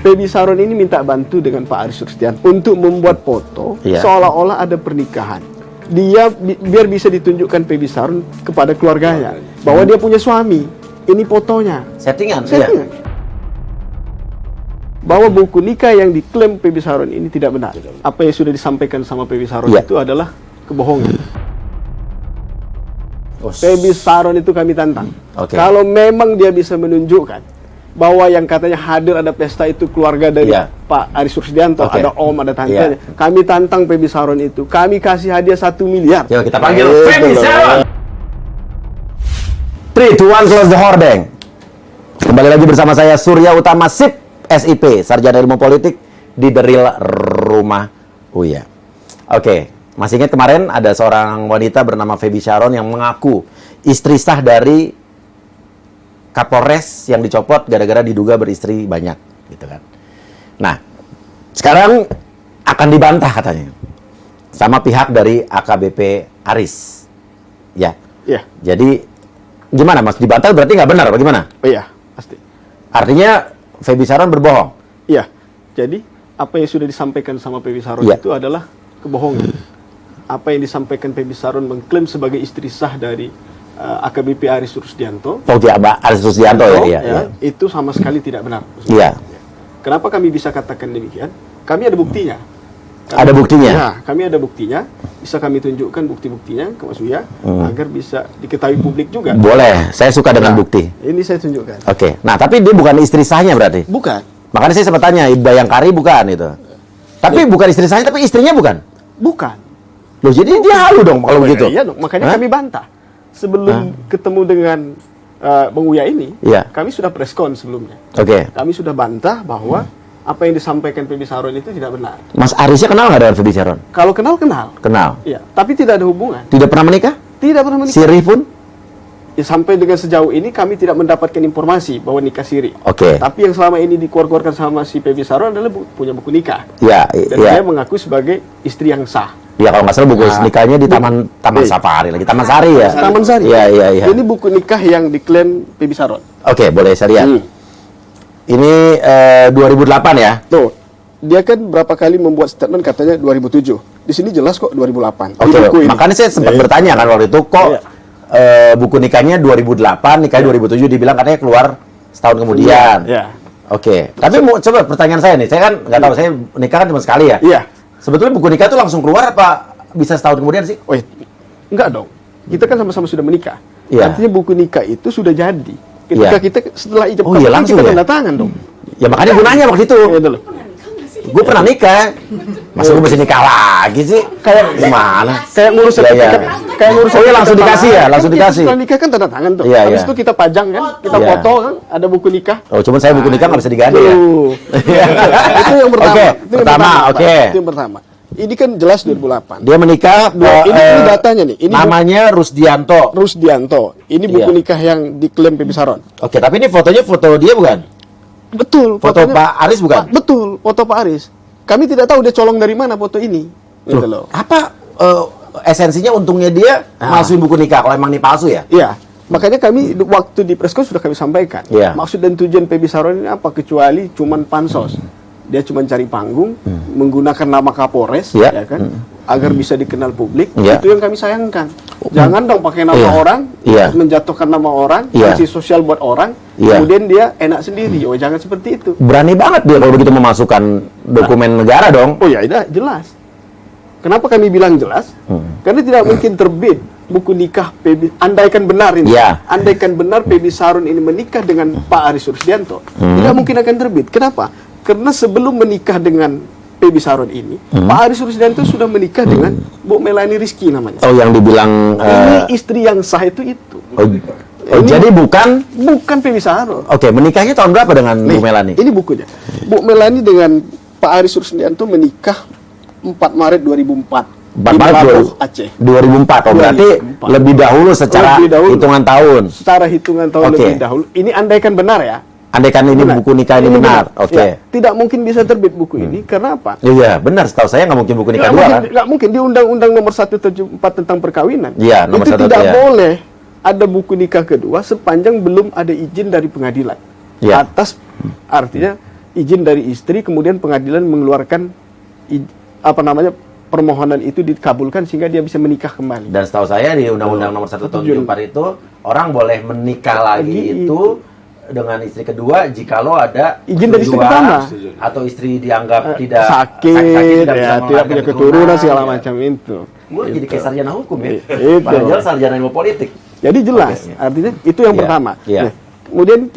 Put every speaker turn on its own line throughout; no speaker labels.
Pebi Saron ini minta bantu dengan Pak Aris Rusdianto untuk membuat foto seolah-olah ada pernikahan. Dia biar bisa ditunjukkan Pebi Saron kepada keluarganya bahwa dia punya suami. Ini fotonya.
Settingan.
Bahwa buku nikah yang diklaim Pebi Saron ini tidak benar. Apa yang sudah disampaikan sama Pebi Saron itu adalah kebohongan. Pebi Saron itu kami tantang. Kalau memang dia bisa menunjukkan bahwa yang katanya hadir ada pesta itu keluarga dari Pak Aris Rusdianto, ada om, ada tantenya. Kami tantang Pebi Saron itu. Kami kasih hadiah 1 miliar.
Yuk kita panggil Pebi Saron. 3, 2, 1, close the hordeng. Kembali lagi bersama saya Surya Utama SIP, SIP, Sarjana Ilmu Politik di The Real Rumah Uya. Oke, masih ingat kemarin ada seorang wanita bernama Pebi Saron yang mengaku istri sah dari Kapolres yang dicopot gara-gara diduga beristri banyak, gitu kan. Nah, sekarang akan dibantah katanya sama pihak dari AKBP Aris. Ya. Jadi gimana Mas? Dibantah berarti nggak benar bagaimana?
Iya, pasti.
Artinya Pebi Saron berbohong?
Iya. Jadi apa yang sudah disampaikan sama Pebi Saron itu adalah kebohongan. Apa yang disampaikan Pebi Saron mengklaim sebagai istri sah dari AKBP Aris Rusdianto.
Aris Rusdianto ya.
Itu sama sekali tidak benar.
Iya.
Kenapa kami bisa katakan demikian? Kami ada buktinya.
Ada buktinya?
Ya, kami ada buktinya. Bisa kami tunjukkan bukti-buktinya ke Mas Uya agar bisa diketahui publik juga.
Boleh, saya suka dengan bukti.
Ini saya tunjukkan.
Oke. Nah, tapi dia bukan istri sahnya berarti?
Bukan.
Makanya saya sempat tanya, Bayangkari bukan itu. Tapi bukan istri sahnya, tapi istrinya bukan?
Bukan.
Loh, jadi dia halu dong kalau begitu?
Iya dong, makanya kami bantah. Sebelum ketemu dengan Bang Uya ini, kami sudah preskon sebelumnya. Kami sudah bantah bahwa apa yang disampaikan Pebi Saron itu tidak benar.
Mas Arisnya kenal nggak dengan Pebi Saron?
Kalau kenal, kenal.
Kenal?
Iya, tapi tidak ada hubungan.
Tidak pernah menikah?
Tidak pernah menikah.
Siri pun?
Ya, sampai dengan sejauh ini kami tidak mendapatkan informasi bahwa nikah siri.
Oke.
Tapi yang selama ini dikeluarkan sama si Pebi Saron adalah punya buku nikah.
Iya.
Dan dia mengaku sebagai istri yang sah.
Ya kalau nggak salah buku nikahnya di Taman Safari lagi, Taman Sari ya.
Taman Sari.
Iya.
Ini buku nikah yang diklaim Pebi Saron.
Oke, boleh saya lihat. Ini 2008 ya.
Tuh, dia kan berapa kali membuat statement katanya 2007. Di sini jelas kok 2008.
Oke, makanya saya sempat bertanya kan waktu itu kok buku nikahnya 2008, nikahnya 2007 dibilang katanya keluar setahun kemudian. Oke, tapi coba pertanyaan saya nih, saya kan nggak tahu, saya nikah kan cuma sekali ya. Sebetulnya buku nikah itu langsung keluar apa bisa setahun kemudian sih?
Enggak dong. Kita kan sama-sama sudah menikah. Artinya buku nikah itu sudah jadi. Ketika kita setelah ijab kabul
langsung
kita tanda tangan dong.
Ya makanya gunanya waktu itu. Gue pernah nikah. Masa gue masih nikah lagi sih? Kayak gimana?
Kayak ngurus sertifikat. Kayak ngurus
langsung dikasih ya, langsung dikasih.
Setelah nikah kan tanda tangan tuh. Habis itu kita pajang kan, kita foto kan, ada buku nikah.
Oh, cuman saya buku nikah nggak bisa diganti ya.
Itu yang pertama.
Oke.
Itu yang pertama. Ini kan jelas 2008.
Dia menikah.
Ini datanya nih. Ini
namanya Rusdianto.
Ini buku nikah yang diklaim Pebi Saron.
Oke, tapi ini fotonya foto dia bukan?
Betul.
Foto Pak Aris bukan?
Betul, foto Pak Aris. Kami tidak tahu dia colong dari mana foto ini. Gitu loh.
Apa esensinya untungnya dia masukin buku nikah kalau emang ini palsu ya?
Iya. Makanya kami waktu di preskon sudah kami sampaikan. Maksud dan tujuan Pebi Saron ini apa kecuali cuman pansos. Dia cuma cari panggung, menggunakan nama Kapolres, ya kan, agar bisa dikenal publik. Itu yang kami sayangkan. Jangan dong pakai nama orang, menjatuhkan nama orang, kasih sosial buat orang, kemudian dia enak sendiri. Oh, jangan seperti itu.
Berani banget dia kalau begitu memasukkan dokumen negara dong.
Oh ya, jelas. Kenapa kami bilang jelas? Karena tidak mungkin terbit buku nikah Pebi. Andaikan benar ini, andaikan benar Pebi Saron ini menikah dengan Pak Aris Rusdianto, tidak mungkin akan terbit. Kenapa? Karena sebelum menikah dengan Pebi Saron ini, Pak Aris Rusdianto sudah menikah dengan Bu Melani Rizky namanya.
Oh, yang dibilang
ini istri yang sah itu.
Jadi bukan
Pebi Saron.
Oke, menikahnya tahun berapa dengan Bu Melani?
Ini bukunya. Bu Melani dengan Pak Aris Rusdianto menikah 4 Maret 2004.
4 Maret
Aceh.
2004. Oh, berarti lebih dahulu secara hitungan tahun.
Secara hitungan tahun lebih dahulu. Ini andaikan benar ya.
Andaikan ini buku nikah ini benar.
Oke. Tidak mungkin bisa terbit buku ini karena apa?
Iya, benar. Setahu saya nggak mungkin buku nikah dua kan?
Nggak mungkin di Undang-Undang Nomor 174 tentang perkawinan.
Iya, nomor
itu
1
tidak boleh ada buku nikah kedua sepanjang belum ada izin dari pengadilan. Atas artinya izin dari istri, kemudian pengadilan mengeluarkan permohonan itu dikabulkan sehingga dia bisa menikah kembali.
Dan setahu saya di Undang-Undang Nomor 1 Tahun 74 itu orang boleh menikah lagi itu dengan istri kedua jikalau ada
izin dari istri pertama
atau istri dianggap tidak
sakit tidak punya keturunan segala macam itu.
Gue jadi kayak sarjana hukum ya.
Padahal
sarjana ilmu politik.
Jadi jelas, artinya itu yang pertama. Nah, kemudian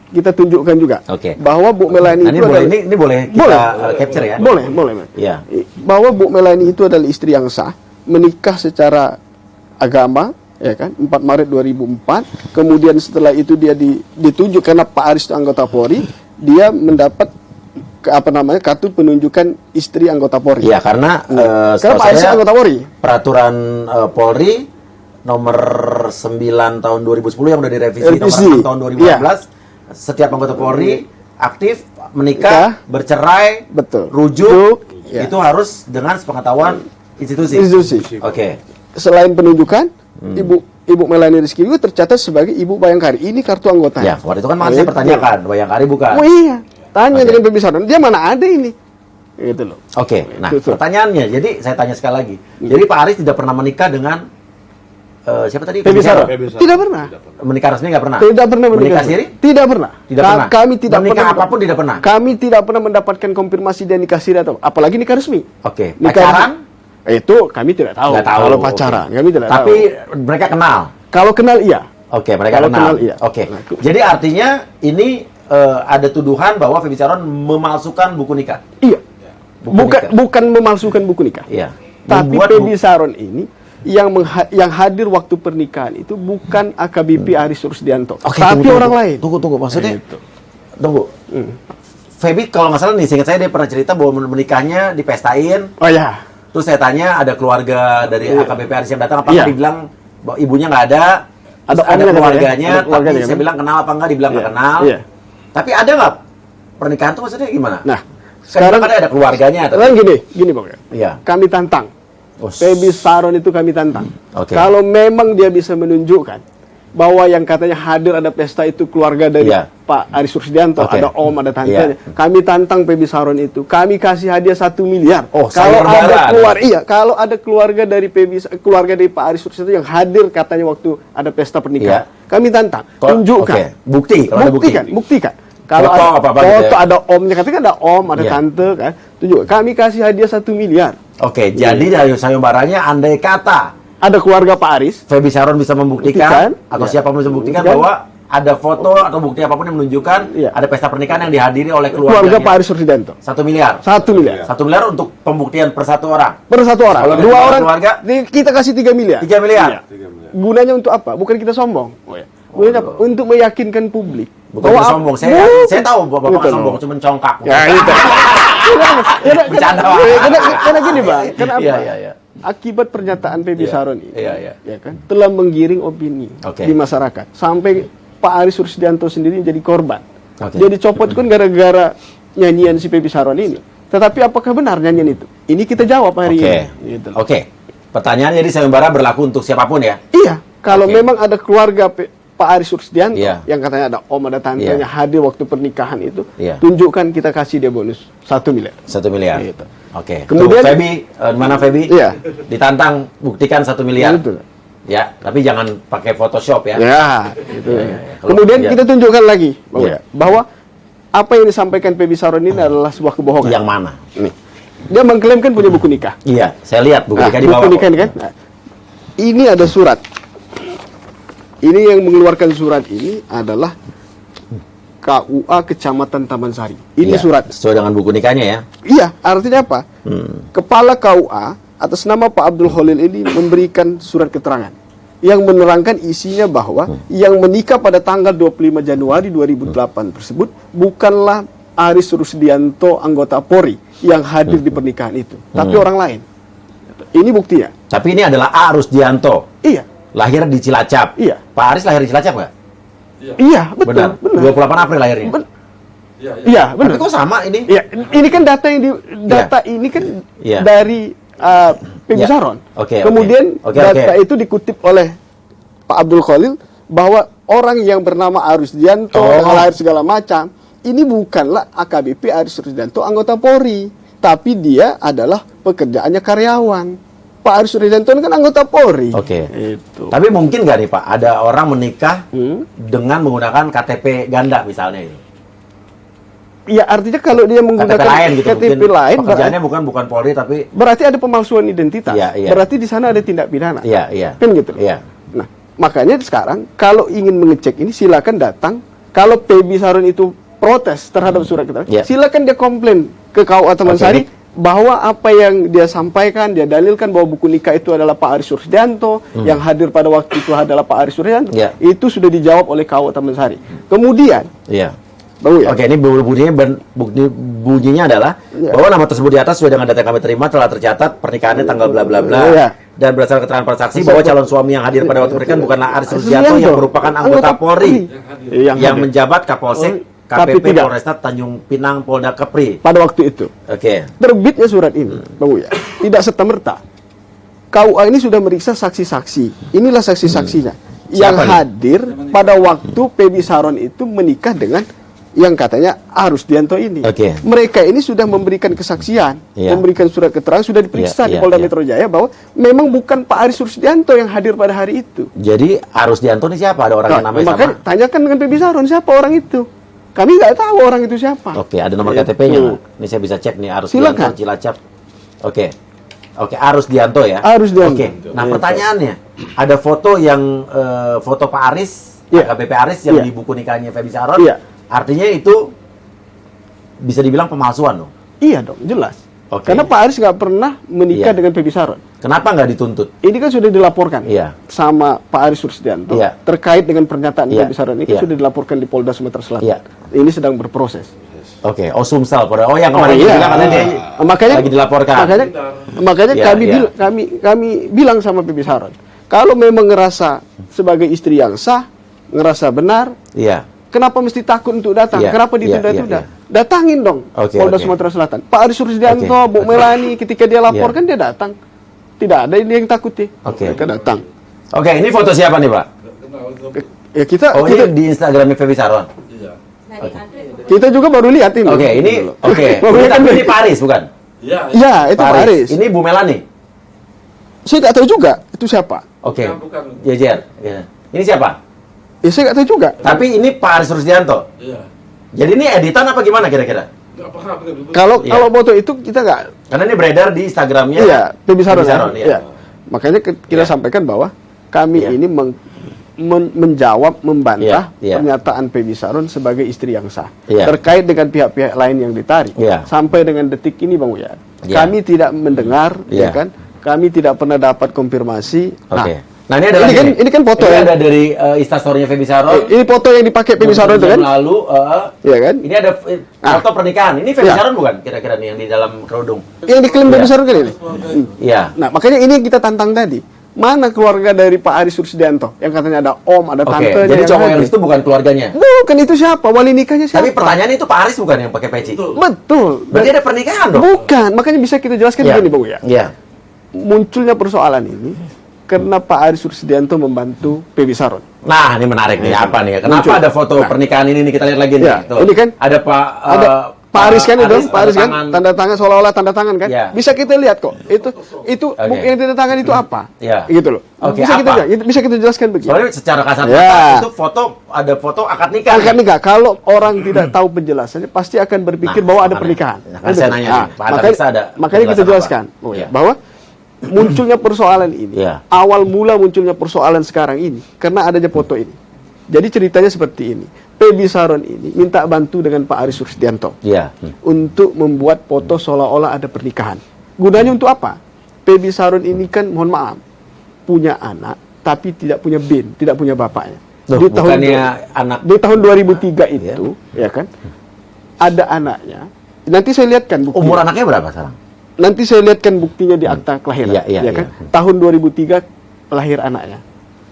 kita tunjukkan juga bahwa Bu Melani itu
ini boleh kita capture ya?
Boleh.
Ya.
Bahwa Bu Melani itu adalah istri yang sah, menikah secara agama, ya kan, 4 Maret 2004. Kemudian setelah itu dia ditunjuk karena Pak Aris itu anggota Polri, dia mendapat kartu penunjukan istri anggota Polri.
Iya, karena
Pak Aris anggota Polri.
Peraturan Polri nomor 9 tahun 2010 yang udah direvisi nomor 6 tahun 2014. Setiap anggota Polri aktif menikah, bercerai, rujuk, itu harus dengan sepengetahuan institusi. Oke.
Selain penunjukan, Ibu Melani Rizky juga tercatat sebagai Ibu Bayangkari. Ini kartu anggota.
Ya, waktu itu kan masih pertanyakan, Bayangkari bukan.
Oh iya, tanya dengan Pebi Saron. Dia mana ada ini? Gitu loh.
Oke. Nah, pertanyaannya, jadi saya tanya sekali lagi. Jadi Pak Aris tidak pernah menikah dengan siapa tadi?
Pebi Saron. Tidak pernah.
Menikah resmi nggak pernah?
Tidak pernah
menikah siri?
Tidak pernah.
Tidak pernah.
Kami tidak
menikah
pernah.
Apapun tidak pernah.
Kami tidak pernah mendapatkan konfirmasi dia nikah siri atau apalagi nikah resmi.
Oke. Pacaran?
Itu kami tidak tahu. Kalau pacaran, kami tidak tahu.
Tapi mereka kenal.
Kalau kenal iya.
Oke, mereka kenal. Iya. Oke. Jadi artinya ini ada tuduhan bahwa Pebi Saron memalsukan buku nikah.
Iya. Bukan memalsukan buku nikah.
Iya.
Tapi Pebi Saron ini yang hadir waktu pernikahan itu bukan AKBP Aris Rusdianto, tapi orang lain.
Tunggu, maksudnya tunggu. Febi kalau nggak salah nih, seingat saya dia pernah cerita bahwa menikahnya dipestain.
Oh ya.
Terus saya tanya ada keluarga dari AKBP Aris yang datang, apakah dibilang bahwa ibunya nggak ada, ada keluarganya, tapi saya bilang kenal apa enggak, dibilang nggak kenal. Tapi ada nggak pernikahan itu maksudnya gimana?
Nah,
sekarang ada keluarganya.
Sekarang gini pokoknya.
Iya.
Kami tantang. Pebi Saron itu kami tantang.
Kalau
memang dia bisa menunjukkan bahwa yang katanya hadir ada pesta itu keluarga dari Pak Aris Rusdianto, ada om, ada tantenya. Kami tantang Pebi Saron itu. Kami kasih hadiah 1 miliar. Kalau ada kalau ada keluarga dari keluarga dari Pak Aris Rusdianto yang hadir katanya waktu ada pesta pernikahan, kami tantang. Tunjukkan. Buktikan. Kalau ada omnya, katanya ada om, ada tante kan. Tunjuk. Kami kasih hadiah 1 miliar.
Jadi dari sayembaranya andai kata
ada keluarga Pak Aris,
Pebi Saron bisa membuktikan atau siapapun bisa membuktikan bahwa ada foto atau bukti apapun yang menunjukkan ada pesta pernikahan yang dihadiri oleh keluarga
Pak Aris Rusdianto.
1 miliar.
1 miliar.
1 miliar untuk pembuktian per satu orang.
Per satu orang.
Kalau
2 orang
keluarga,
kita kasih 3 miliar.
3 miliar.
Gunanya untuk apa? Bukan kita sombong. Gunanya apa? Untuk meyakinkan publik.
Bukan kita sombong. Saya tahu Bapak nggak sombong, cuma congkak.
Ya itu.
Bercanda.
Karena gini, Bang. Kenapa?
Iya.
Akibat pernyataan Pebi Saron ini, ya kan, telah menggiring opini di masyarakat sampai Pak Aris Rusdianto sendiri jadi korban. Dia dicopot kan gara-gara nyanyian si Pebi Saron ini. Tetapi apakah benar nyanyian itu? Ini kita jawab hari ini. Gitu.
Pertanyaan jadi sayembara berlaku untuk siapapun ya?
Iya. Kalau memang ada keluarga Pak Aris Rusdianto yang katanya ada om, ada tantenya hadir waktu pernikahan itu, tunjukkan, kita kasih dia bonus 1 miliar.
1 miliar.
Gitu.
Kemudian Febi, mana Febi? Ditantang buktikan 1 miliar. Ya, tapi jangan pakai Photoshop ya.
Gitu. Kemudian kita tunjukkan lagi bahwa apa yang disampaikan Pebi Saron ini adalah sebuah kebohongan.
Yang mana?
Nih. Dia mengklaim kan punya buku nikah.
Iya, saya lihat buku nikah di bawah.
Buku nikah kan? Nah, ini ada surat. Ini yang mengeluarkan surat ini adalah KUA Kecamatan Taman Sari. Ini surat.
Sesuai dengan buku nikahnya ya?
Iya, artinya apa? Kepala KUA atas nama Pak Abdul Khalil ini memberikan surat keterangan yang menerangkan isinya bahwa yang menikah pada tanggal 25 Januari 2008 tersebut bukanlah Aris Rusdianto anggota Polri yang hadir di pernikahan itu, tapi orang lain. Ini buktinya.
Tapi ini adalah A. Rusdianto.
Iya.
Lahir di Cilacap.
Iya.
Pak Aris lahir di Cilacap nggak?
Iya, betul.
Benar. 28 April lahirnya.
Iya, benar.
Tapi kok sama ini?
Iya, ini kan data yang ini kan dari Pebi Saron. Kemudian data itu dikutip oleh Pak Abdul Khalil bahwa orang yang bernama Aris Rusdianto lahir segala macam ini bukanlah AKBP Aris Rusdianto anggota Polri, tapi dia adalah pekerjaannya karyawan. Pak Aris Rusdianto ini kan anggota Polri.
Oke.
Itu.
Tapi mungkin nggak nih Pak, ada orang menikah dengan menggunakan KTP ganda misalnya ini?
Ya artinya kalau dia menggunakan
KTP lain gitu,
KTP
mungkin
lain,
pekerjaannya bukan Polri tapi
berarti ada pemalsuan identitas.
Iya, iya.
Berarti di sana ada tindak pidana.
Iya, iya.
Kan gitu.
Iya.
Nah, makanya sekarang kalau ingin mengecek ini silakan datang. Kalau Pebi Saron itu protes terhadap surat keterangan, silakan dia komplain ke KUA Taman Sari bahwa apa yang dia sampaikan, dia dalilkan bahwa buku nikah itu adalah Pak Aris Rusdianto, yang hadir pada waktu itu adalah Pak Aris Rusdianto. Itu sudah dijawab oleh KUA Taman Sari. Kemudian,
Oke, ini bunyinya adalah bahwa nama tersebut di atas sesuai dengan data yang kami terima telah tercatat pernikahannya tanggal bla bla bla dan berdasarkan keterangan para saksi bahwa calon suami yang hadir pada waktu pernikahan bukanlah Aris Rusdianto yang merupakan anggota Polri yang menjabat Kapolsek KPP Polresta Tanjung Pinang Polda Kepri
pada waktu itu.
Oke.
Terbitnya surat ini, Bang Uya, tidak serta-merta KUA ini sudah meriksa saksi-saksi. Inilah saksi-saksinya yang hadir pada waktu Pebi Saron itu menikah dengan yang katanya Rusdianto ini. Mereka ini sudah memberikan kesaksian, memberikan surat keterangan, sudah diperiksa di Polda Metro Jaya bahwa memang bukan Pak Aris Rusdianto yang hadir pada hari itu.
Jadi Rusdianto ini siapa? Ada orang yang namanya sama?
Tanyakan dengan Pebi Saron siapa orang itu. Kami nggak tahu orang itu siapa.
Oke, ada nomor KTP-nya. Ini saya bisa cek nih Rusdianto Cilacap. Oke, Rusdianto ya.
Rusdianto.
Oke. Nah pertanyaannya, ada foto yang foto Pak Aris, AKBP Aris yang di buku nikahnya Pebi Saron. Artinya itu bisa dibilang pemalsuan dong?
Iya dong, jelas. Karena Pak Aris nggak pernah menikah dengan Pebi Saron.
Kenapa nggak dituntut?
Ini kan sudah dilaporkan sama Pak Aris Rusdianto terkait dengan pernyataan Pebi Saron ini sudah dilaporkan di Polda Sumatera Selatan. Ini sedang berproses.
Oke, Sumsel pada yang kemarin bilang katanya dia lagi dilaporkan.
Makanya kami bilang sama Pebi Saron, kalau memang ngerasa sebagai istri yang sah, ngerasa benar, kenapa mesti takut untuk datang? Kenapa ditunda-tunda? Datangin dong Polda Sumatera Selatan. Pak Aris Rusdianto, Bu Melani, ketika dia laporkan dia datang. Tidak ada ini yang takuti. Mereka datang.
Oke, ini foto siapa nih Pak?
Ya kita
ini di Instagramnya Pebi Saron.
Kita juga baru lihat ini.
Ini Pak Aris bukan?
Iya, itu Pak Aris.
Ini Bu Melani.
Saya nggak tahu juga itu siapa.
Jejer. Ini siapa?
Ya saya nggak tahu juga.
Tapi ini Pak Aris Rusdianto. Jadi ini editan apa gimana kira-kira?
Kalau foto itu kita nggak.
Karena ini beredar di Instagramnya.
Pebi Saron. Makanya kita sampaikan bahwa kami ini menjawab, membantah pernyataan Pebi Saron sebagai istri yang sah terkait dengan pihak-pihak lain yang ditarik. Sampai dengan detik ini, Bang Uya, kami tidak mendengar, kan? Kami tidak pernah dapat konfirmasi.
Nah ini adalah
ini kan foto
yang ada dari Instastory-nya Pebi Saron.
Ini foto yang dipakai Pebi Saron itu kan?
Lalu,
kan?
Ini ada foto pernikahan. Ini Pebi Saron bukan? Kira-kira nih yang di dalam kerudung.
Yang diklaim Pebi Saron kan ini?
Iya.
Nah makanya ini yang kita tantang tadi. Mana keluarga dari Pak Aris Rusdianto yang katanya ada om, ada tante?
Jadi cowok yang itu bukan keluarganya?
Bukan, itu siapa? Wali nikahnya siapa?
Tapi pertanyaannya itu Pak Aris bukan yang pakai peci?
Betul.
Berarti ada pernikahan dong?
Bukan, makanya bisa kita jelaskan begini, Bang Uya. Munculnya persoalan ini karena Pak Aris Rusdianto membantu Pebi Saron.
Nah, ini menarik nih. Apa nih? Kenapa ada foto pernikahan ini nih? Kita lihat lagi nih.
Ini kan
ada
Pak Aris kan itu, Pak Aris kan tanda tangan, seolah-olah tanda tangan kan? Bisa kita lihat kok. Itu bukti yang tanda tangan itu apa? Gitu loh. Bisa kita jelaskan begini.
Soalnya secara kasar itu foto, ada foto akad nikah.
Akad nikah. Kalau orang tidak tahu penjelasannya pasti akan berpikir bahwa ada pernikahan.
Saya nanya,
makanya kita jelaskan bahwa munculnya persoalan ini, awal mula munculnya persoalan sekarang ini karena adanya foto ini. Jadi ceritanya seperti ini. Pebi Saron ini minta bantu dengan Pak Aris Rusdianto untuk membuat foto seolah-olah ada pernikahan. Gunanya untuk apa? Pebi Saron ini kan, mohon maaf, punya anak tapi tidak punya bin, tidak punya bapaknya. Di tahun 2003 itu, ya kan, ada anaknya. Nanti saya lihatkan buktinya.
Umur anaknya berapa sekarang?
Nanti saya lihatkan buktinya di akta kelahiran, ya kan? Tahun 2003 lahir anaknya.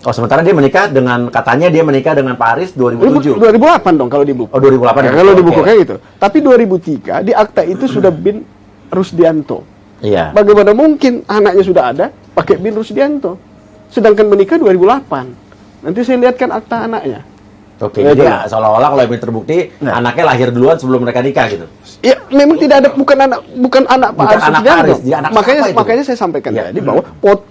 Sementara dia menikah dengan, katanya dia menikah dengan Pak Aris 2007.
2008 dong kalau di buku.
2008
ya, kalau di buku kayak gitu. Tapi 2003 di akta itu sudah bin Rusdianto. Bagaimana mungkin anaknya sudah ada pakai bin Rusdianto? Sedangkan menikah 2008. Nanti saya lihatkan akta anaknya.
Oke, jadi seolah-olah kalau ini terbukti anaknya lahir duluan sebelum mereka nikah gitu.
Ya, memang tidak ada bukan anak Pak Aris Sudianto. Makanya saya sampaikan tadi bahwa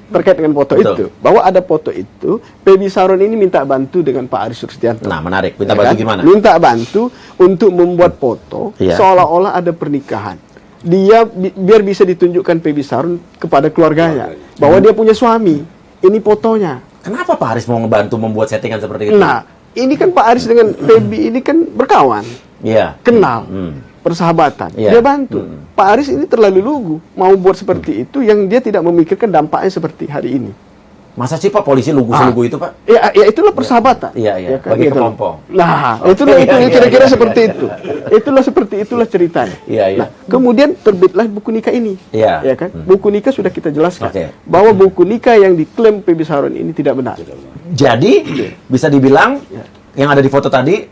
terkait dengan foto itu, bahwa ada foto itu, Pebi Saron ini minta bantu dengan Pak Aris Sudianto.
Nah, menarik. Minta bantu gimana?
Minta bantu untuk membuat foto seolah-olah ada pernikahan. Dia biar bisa ditunjukkan Pebi Saron kepada keluarganya bahwa dia punya suami. Ini fotonya.
Kenapa Pak Aris mau ngebantu membuat settingan seperti itu?
Nah, ini kan Pak Aris dengan Pebi ini kan berkawan.
Iya.
Kenal. Persahabatan. Dia bantu. Pak Aris ini terlalu lugu mau buat seperti itu yang dia tidak memikirkan dampaknya seperti hari ini.
Masa sih Pak polisi lugu-lugu itu Pak?
Ya itulah persahabatan.
Iya. Bagi kelompok.
Nah, itulah kira-kira seperti itu. Itulah ceritanya.
Iya.
Nah, kemudian terbitlah buku nikah ini.
Iya.
Ya kan? Buku nikah sudah kita jelaskan bahwa
bahwa
buku nikah yang diklaim Pebi Saron ini tidak benar.
Jadi bisa dibilang yang ada di foto tadi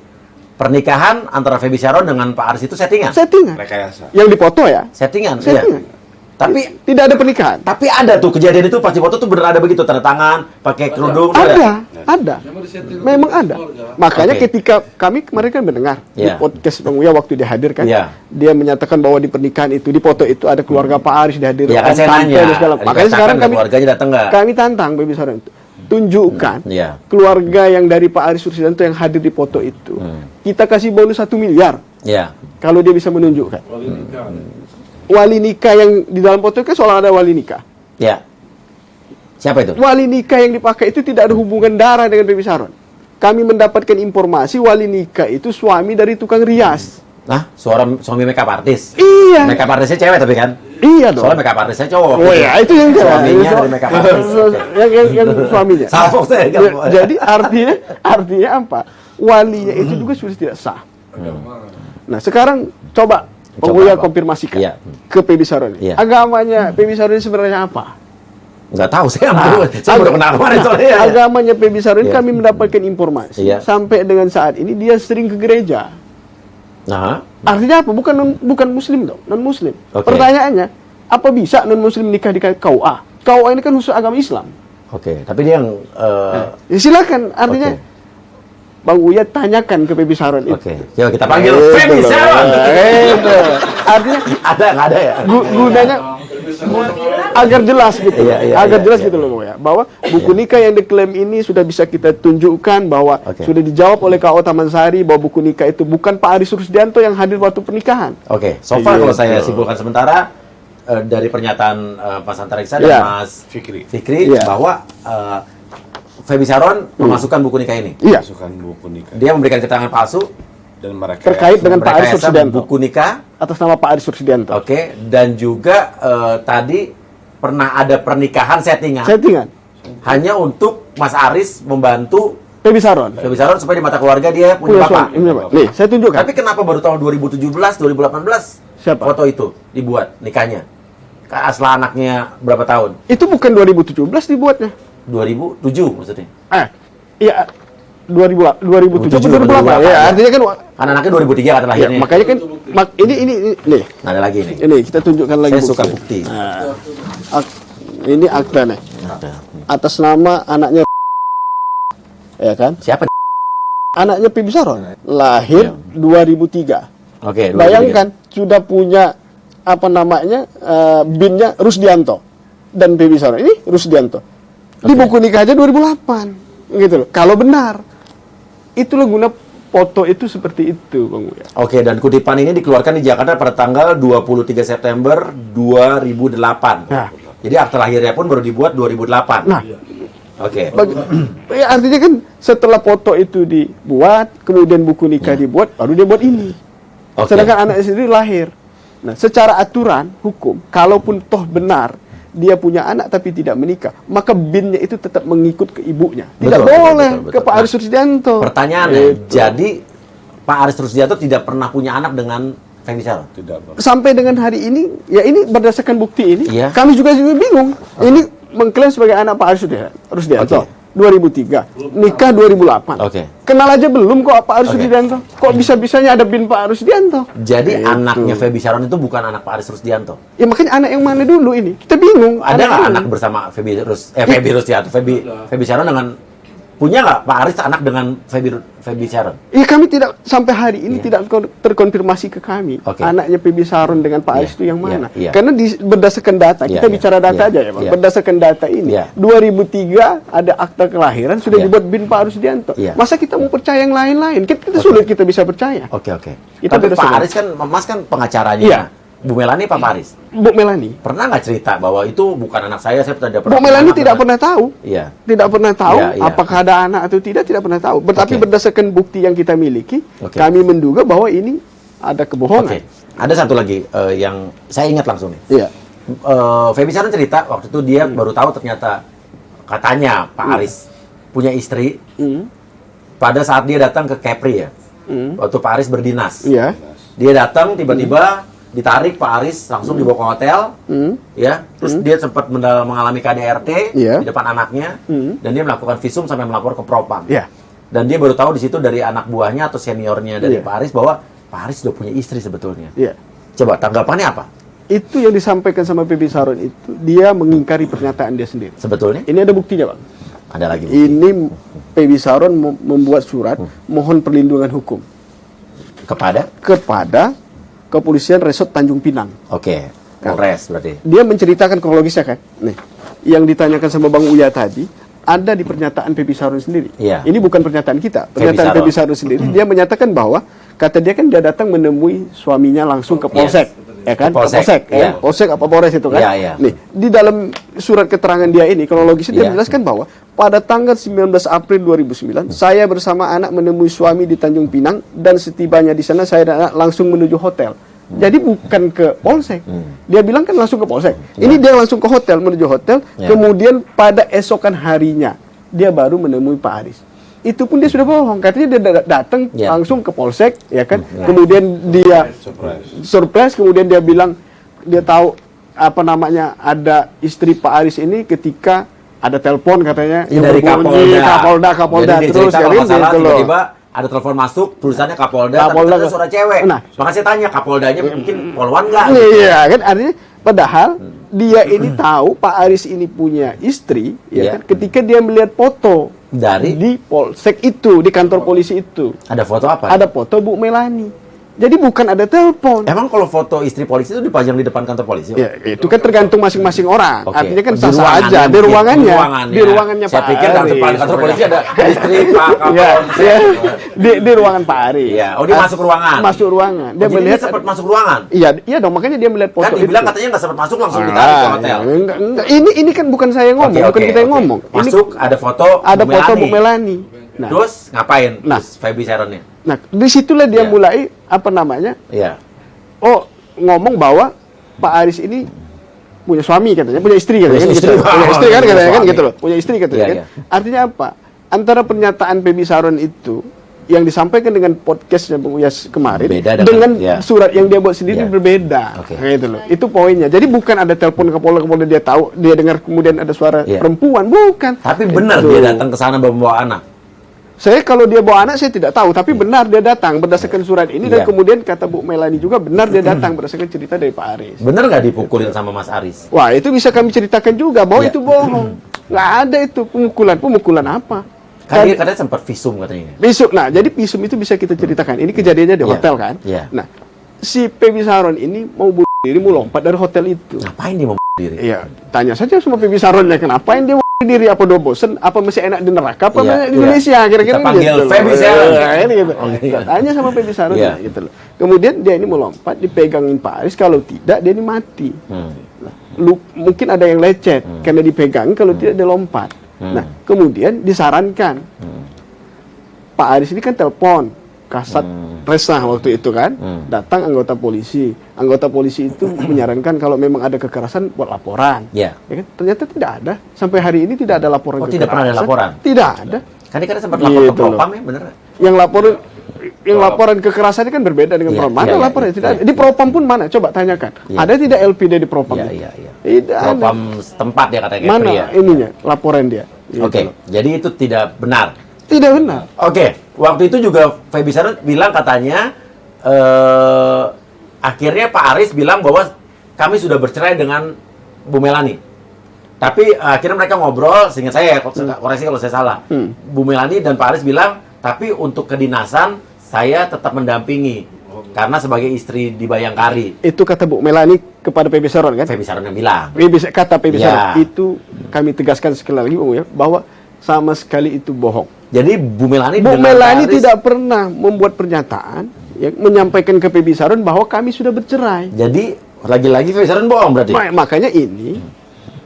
pernikahan antara Febi Saron dengan Pak Aris itu settingan.
Rekayasa.
Yang dipoto ya?
Settingan.
Settingan.
Iya. Tapi
tidak ada pernikahan.
Tapi ada tuh kejadian itu pas di foto tuh bener ada begitu tanda tangan, pakai kerudung.
Ada. Memang ada. Makanya ketika kami kemarin kan mendengar di podcast Bang Uya waktu dia hadir kan, dia menyatakan bahwa di pernikahan itu, di foto itu ada keluarga Pak Aris dihadirkan.
Ya kan saya nanya.
Makanya sekarang
keluarganya datang nggak?
Kami tantang Pebi Saron itu. Tunjukkan keluarga yang dari Pak Aris Sudianto yang hadir di foto itu. Kita kasih bonus 1 miliar. Kalau dia bisa menunjukkan. Wali nikah yang di dalam foto kan seolah ada wali nikah.
Ya. Siapa itu?
Wali nikah yang dipakai itu tidak ada hubungan darah dengan Pebi Saron. Kami mendapatkan informasi wali nikah itu suami dari tukang rias.
Nah, suami makeup artis.
Iya.
Makeup artisnya cewek tapi kan?
Iya dong.
Soalnya makeup artisnya cowok.
Oh iya, itu yang
suaminya dari makeup artis.
Yang suaminya.
Salfok saya.
Jadi artinya apa? Walinya itu juga sudah tidak sah. Nah, sekarang coba Uya konfirmasikan ke Pebi Saron. Agamanya Pebi Saron sebenarnya apa?
Nggak tahu, saya baru kenal kemarin soalnya.
Agamanya Pebi Saron kami mendapatkan informasi sampai dengan saat ini dia sering ke gereja.
Nah,
artinya apa? Bukan Muslim dong, non Muslim. Pertanyaannya, apa bisa non Muslim nikah di KUA? KUA ini kan khusus agama Islam.
Tapi dia yang
silakan. Artinya Bang Uya tanyakan ke Pebi Saron itu.
Yuk kita panggil Pebi Saron.
Artinya
nggak ada ya?
Gunanya agar jelas gitu. Agar jelas gitu loh Bang Uya. Bahwa buku nikah yang diklaim ini sudah bisa kita tunjukkan bahwa sudah dijawab oleh KO Taman Sari bahwa buku nikah itu bukan Pak Aris Sudianto yang hadir waktu pernikahan.
So far kalau saya simpulkan sementara dari pernyataan Mas Antariksa dan Mas Fikri bahwa Febi Saron memasukkan buku nikah ini.
Memasukkan buku nikah.
Dia memberikan keterangan palsu
dan mereka
terkait dengan Pak Aris Sudianto.
Buku nikah
atas nama Pak Aris Sudianto.
Dan juga tadi pernah ada pernikahan settingan. Hanya untuk Mas Aris membantu
Febi Saron
supaya di mata keluarga dia punya bapak.
Nih, saya tunjukkan.
Tapi kenapa baru tahun 2017, 2018 foto itu dibuat nikahnya? Setelah anaknya berapa tahun?
Itu bukan 2017 dibuatnya.
2007 maksudnya?
Iya 2007 2008 ya, artinya kan
anaknya 2003 kata lahirnya.
Makanya kan ini nih.
Ada lagi nih.
Ini kita tunjukkan lagi.
Saya suka bukti.
Ini akta nih. Atas nama anaknya ya kan?
Siapa?
Anaknya Pebi Saron. Lahir 2003. Bayangkan sudah punya apa namanya binnya Rusdianto dan Pebi Saron. Ini Rusdianto. Di buku nikah aja 2008 gitu loh. Kalau benar itulah guna foto itu seperti itu Bang Uya.
Dan kutipan ini dikeluarkan di Jakarta pada tanggal 23 September 2008. Jadi akta lahirnya pun baru dibuat 2008.
Artinya kan setelah foto itu dibuat, kemudian buku nikah dibuat, baru dia buat ini. Sedangkan anaknya sendiri lahir. Nah, secara aturan hukum, kalaupun toh benar dia punya anak tapi tidak menikah, maka binnya itu tetap mengikut ke ibunya. Tidak boleh ke Pak Aris Sudianto.
Pertanyaannya, jadi Pak Aris Sudianto tidak pernah punya anak dengan Febi Saron?
Tidak. Sampai dengan hari ini, ya ini berdasarkan bukti ini, kami juga bingung. Ini mengklaim sebagai anak Pak Aris Sudianto. 2003, nikah 2008. Kenal aja belum kok Pak Aris Sudianto. Kok bisa-bisanya ada bin Pak Aris Sudianto?
Jadi anaknya Febi Saron itu bukan anak Pak Aris Sudianto.
Ya makanya anak yang mana dulu ini? Kita bingung.
Ada nggak anak bersama Febi Sudianto? Febi Saron dengan punya nggak Pak Aris anak dengan Feby Sharon?
Iya, kami tidak sampai hari ini tidak terkonfirmasi ke kami anaknya Feby Sharon dengan Pak Aris itu yang mana. Karena berdasarkan data, kita bicara data aja ya Pak. Berdasarkan data ini, 2003 ada akta kelahiran sudah dibuat bin Pak Rusdianto. Masa kita mau percaya yang lain-lain? Kita sulit kita bisa percaya.
Tapi Pak Aris kan, Mas kan pengacaranya. Bu Melani, Pak Aris.
Bu Melani
pernah nggak cerita bahwa itu bukan anak saya tidak pernah.
Bu Melani tidak pernah tahu. Tidak pernah tahu apakah ada anak atau tidak pernah tahu. Tapi berdasarkan bukti yang kita miliki, kami menduga bahwa ini ada kebohongan.
Ada satu lagi yang saya ingat langsung nih. Feby Sharon cerita waktu itu dia baru tahu ternyata katanya Pak Aris punya istri pada saat dia datang ke Kepri ya. Waktu Pak Aris berdinas. Dia datang tiba-tiba ditarik Pak Aris langsung dibawa ke hotel, ya. Terus dia sempat mengalami KDRT di depan anaknya, dan dia melakukan visum sampai melapor ke Propam. Dan dia baru tahu di situ dari anak buahnya atau seniornya dari Pak Aris bahwa Pak Aris sudah punya istri sebetulnya. Coba tanggapannya apa?
Itu yang disampaikan sama Feby Sharon itu dia mengingkari pernyataan dia sendiri.
Sebetulnya?
Ini ada buktinya, Bang.
Ada lagi bukti.
Ini Feby Sharon membuat surat mohon perlindungan hukum kepada Kepolisian Resort Tanjung Pinang.
Polres berarti.
Dia menceritakan kronologisnya kan. Nih, yang ditanyakan sama Bang Uya tadi ada di pernyataan Feby Sharon sendiri. Ini bukan pernyataan kita. Pernyataan Feby Sharon sendiri dia menyatakan bahwa kata dia kan dia datang menemui suaminya langsung ke Polsek. Ya kan? Polsek apa Polres itu kan. Nih, di dalam surat keterangan dia ini kronologisnya dia menjelaskan bahwa pada tanggal 19 April 2009 saya bersama anak menemui suami di Tanjung Pinang dan setibanya di sana saya dan anak langsung menuju hotel. Jadi bukan ke Polsek. Dia bilang kan langsung ke Polsek. Ini dia langsung ke hotel, menuju hotel. Kemudian pada esokan harinya dia baru menemui Pak Aris. Itu pun dia sudah bohong. Katanya dia datang langsung ke Polsek, ya kan? Kemudian dia surprise. Kemudian dia bilang dia tahu apa namanya ada istri Pak Aris ini ketika ada telepon katanya yang
dari
Kapolda
jadi
terus
ya
gitu loh.
Tiba-tiba ada telepon masuk tulisannya Kapolda ternyata suara cewek. Makanya saya tanya Kapoldanya mungkin polwan nggak?
Iya kan, artinya padahal dia ini tahu Pak Aris ini punya istri, ya kan? Ketika dia melihat foto di Polsek itu, di kantor polisi itu.
Ada foto apa?
Ada foto Bu Melani. Jadi bukan ada telepon.
Emang kalau foto istri polisi itu dipajang di depan kantor polisi?
Ya, itu kan tergantung masing-masing orang. Artinya kan sah-sah aja di ruangannya. Di ruangannya Pak Aris.
Saya pikir depan kantor polisi ada istri Pak Kapolda.
Di ruangan Pak Aris.
Oh, dia masuk ruangan.
Masuk ruangan. Dia melihat
sempat masuk ruangan.
Iya dong, makanya dia melihat foto
itu. Kan dibilang katanya nggak sempat masuk langsung ditarik ke hotel.
Enggak. Ini kan bukan saya yang ngomong, bukan kita yang ngomong.
Masuk ada foto
Bu Melani.
Terus ngapain? Terus Feby Sharon-nya?
Nah, disitulah dia mulai apa namanya? Ngomong bahwa Pak Aris ini punya suami katanya, punya istri katanya, punya istri kan katanya kan gitu loh, punya istri katanya kan. Artinya apa? Antara pernyataan Feby Sharon itu yang disampaikan dengan podcastnya Bung Uyas kemarin dengan surat yang dia buat sendiri berbeda, gitu loh. Itu poinnya. Jadi bukan ada telepon Kapolda dia tahu, dia dengar kemudian ada suara perempuan, bukan.
Tapi benar dia datang ke sana membawa anak.
Saya kalau dia bawa anak saya tidak tahu, tapi benar dia datang berdasarkan surat ini dan kemudian kata Bu Melani juga benar dia datang berdasarkan cerita dari Pak Aris.
Benar nggak dipukulin sama Mas Aris?
Wah, itu bisa kami ceritakan juga bahwa itu bohong. Nggak ada itu pemukulan apa?
Katanya sempat visum katanya.
Visum. Nah, jadi visum itu bisa kita ceritakan. Ini kejadiannya di hotel kan. Nah, si Feby Sharon ini mau bunuh diri, mau lompat dari hotel itu.
Ngapain dia mau bunuh diri?
Iya, tanya saja sama Feby Sharon ya, kenapa dia mau bunuh diri? Apa udah bosen? Apa masih enak di neraka? Apa di Indonesia? Kira-kira
kita panggil
gitu.
Feby Sharon.
Gitu. Tanya sama Feby Sharon gitu loh. Kemudian dia ini mau lompat, dipegangin Pak Aris, kalau tidak dia ini mati. Mungkin ada yang lecet karena dipegang, kalau tidak dia lompat. Nah, kemudian disarankan Pak Aris ini kan telepon Kasat Resah waktu itu kan, datang anggota polisi itu menyarankan kalau memang ada kekerasan buat laporan. Ya kan? Ternyata tidak ada, sampai hari ini tidak ada laporan kekerasan.
Tidak pernah ada laporan?
Tidak ada.
Kan dia sempat lapor ke Propam ya, bener?
Yang laporan kekerasan ini kan berbeda dengan Propam. Mana laporan? Tidak ada. Di Propam pun mana? Coba tanyakan. Ada tidak LPD di Propam? Tidak ada.
Propam setempat ya katanya.
Mana ininya laporan dia?
Oke, jadi itu tidak benar.
Tidak benar.
Oke, waktu itu juga Feby Sharon bilang katanya akhirnya Pak Aris bilang bahwa kami sudah bercerai dengan Bu Melani. Tapi akhirnya mereka ngobrol, seingat saya, koreksi kalau saya salah. Bu Melani dan Pak Aris bilang, tapi untuk kedinasan saya tetap mendampingi karena sebagai istri di Bayangkari.
Itu kata Bu Melani kepada PB Saron kan?
PB Saron yang bilang.
Kata PB Saron itu kami tegaskan sekali lagi Bung ya, bahwa sama sekali itu bohong.
Jadi Bu Melani
tidak pernah membuat pernyataan yang menyampaikan ke PB Saron bahwa kami sudah bercerai.
Jadi lagi-lagi PB Saron bohong berarti.
Makanya ini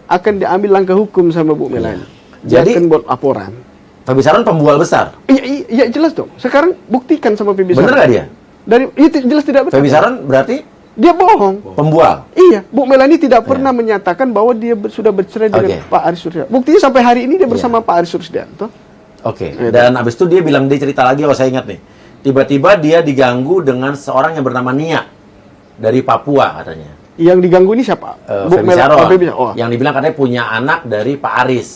akan diambil langkah hukum sama Bu Melani.
Jadi
akan buat laporan.
PB Saron pembual besar.
Iya jelas dong. Sekarang buktikan sama PB Saron.
Bener nggak dia?
Itu jelas tidak betul.
PB Saron berarti
dia bohong.
Pembual.
Iya, Bu Melani tidak pernah menyatakan bahwa dia sudah bercerai dengan Pak Aris Sursyanto. Buktinya sampai hari ini dia bersama Pak Aris Sursyanto.
Oke. Dan habis itu dia bilang, dia cerita lagi, saya ingat nih. Tiba-tiba dia diganggu dengan seorang yang bernama Nia dari Papua katanya.
Yang diganggu ini siapa?
Bu Melani. Yang dibilang katanya punya anak dari Pak Aris.